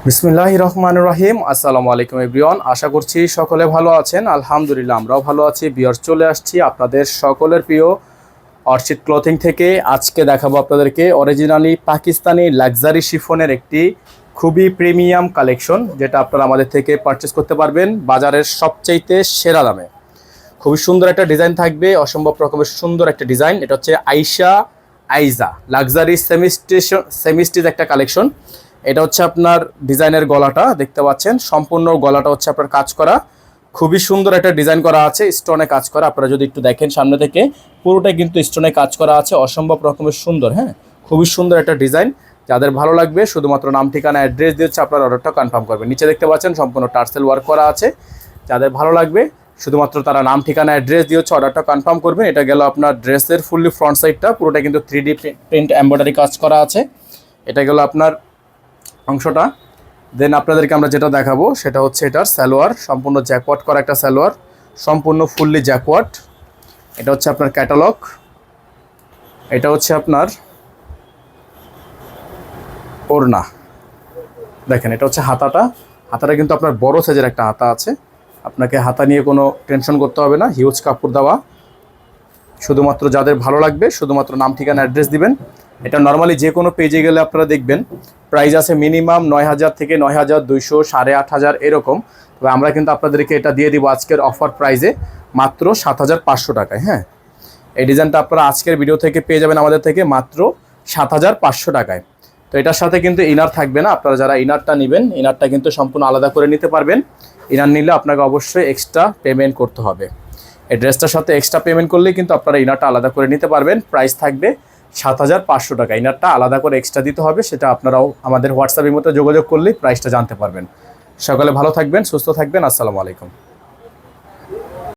বিসমিল্লাহির রহমানির রহিম। আসসালামু আলাইকুম এভরিওয়ান, আশা করছি সকলে ভালো আছেন। আলহামদুলিল্লাহ আমরাও ভালো আছি। ভিউয়ার্স, চলে আসছি আপনাদের সকলের প্রিয় অর্চিড ক্লথিং থেকে। আজকে দেখাবো আপনাদেরকে অরিজিনালি পাকিস্তানি লাক্সারি শিফনের একটি খুবই প্রিমিয়াম কালেকশন, যেটা আপনারা আমাদের থেকে পারচেস করতে পারবেন বাজারের সবচাইতে সেরা দামে। খুবই সুন্দর একটা ডিজাইন থাকবে, অসম্ভব রকমের সুন্দর একটা ডিজাইন। এটা হচ্ছে আইজা লাক্সারি সেমিস্টিজ একটা কালেকশন। এটা হচ্ছে আপনার ডিজাইনের গলাটা দেখতে পাচ্ছেন, সম্পূর্ণ গলাটা হচ্ছে আপনার কাজ করা, খুবই সুন্দর একটা ডিজাইন করা আছে, স্টোনে কাজ করা। আপনারা যদি একটু দেখেন সামনে থেকে, পুরোটাই কিন্তু স্টোনে কাজ করা আছে, অসম্ভব রকমের সুন্দর। হ্যাঁ, খুবই সুন্দর একটা ডিজাইন। যাদের ভালো লাগবে শুধুমাত্র নাম, ঠিকানা, অ্যাড্রেস দিয়ে হচ্ছে আপনার অর্ডারটা কনফার্ম করবেন। নিচে দেখতে পাচ্ছেন সম্পূর্ণ টার্সেল ওয়ার্ক করা আছে। যাদের ভালো লাগবে শুধুমাত্র তারা নাম, ঠিকানা, অ্যাড্রেস দিয়ে হচ্ছে অর্ডারটা কনফার্ম করবেন। এটা গেল আপনার ড্রেসের ফুললি ফ্রন্ট সাইডটা, পুরোটা কিন্তু 3D প্রিন্ট এমব্রয়ডারি কাজ করা আছে। এটা গেল আপনার অংশটা। দেন আপনাদেরকে আমরা যেটা দেখাবো সেটা হচ্ছে এটার সালোয়ার, সম্পূর্ণ জ্যাকওয়াট করা একটা সালোয়ার, সম্পূর্ণ ফুললি জ্যাকওয়াট। এটা হচ্ছে আপনার ক্যাটালগ। এটা হচ্ছে আপনার ওড়না। দেখেন, এটা হচ্ছে হাতাটা। হাতাটা কিন্তু আপনার বড় সাইজের একটা হাতা আছে, আপনাকে হাতা নিয়ে কোনো টেনশন করতে হবে না। হিউজ কাপড় দেওয়া। শুধুমাত্র যাদের ভালো লাগবে শুধুমাত্র নাম, ঠিকানা, অ্যাড্রেস দিবেন। এটা নর্মালি যে কোনো পেজে গেলে আপনারা দেখবেন প্রাইস আছে মিনিমাম ৯,০০০ থেকে ৯,২০০, ৮,৫০০ এরকম। তবে আমরা কিন্তু আপনাদেরকে এটা দিয়ে দিব আজকের অফার প্রাইসে মাত্র ৭,৫০০ টাকায়। হ্যাঁ, এই ডিজাইনটা আপনারা আজকের ভিডিও থেকে পেয়ে যাবেন আমাদের থেকে মাত্র ৭,৫০০ টাকায়। তো এটার সাথে কিন্তু ইনার থাকবে না। আপনারা যারা ইনারটা নেবেন, ইনারটা কিন্তু সম্পূর্ণ আলাদা করে নিতে পারবেন। ইনার নিলে আপনাকে অবশ্যই এক্সট্রা পেমেন্ট করতে হবে। এই ড্রেসটার সাথে এক্সট্রা পেমেন্ট করলেই কিন্তু আপনারা ইনারটা আলাদা করে নিতে পারবেন। প্রাইস থাকবে ৭,৫০০ টাকা। ইনারটা আলাদা করে এক্সট্রা দিতে হবে, সেটা আপনারাও আমাদের হোয়াটসঅ্যাপের মধ্যে যোগাযোগ করলেই প্রাইসটা জানতে পারবেন। সকলে ভালো থাকবেন, সুস্থ থাকবেন। আসসালামু আলাইকুম।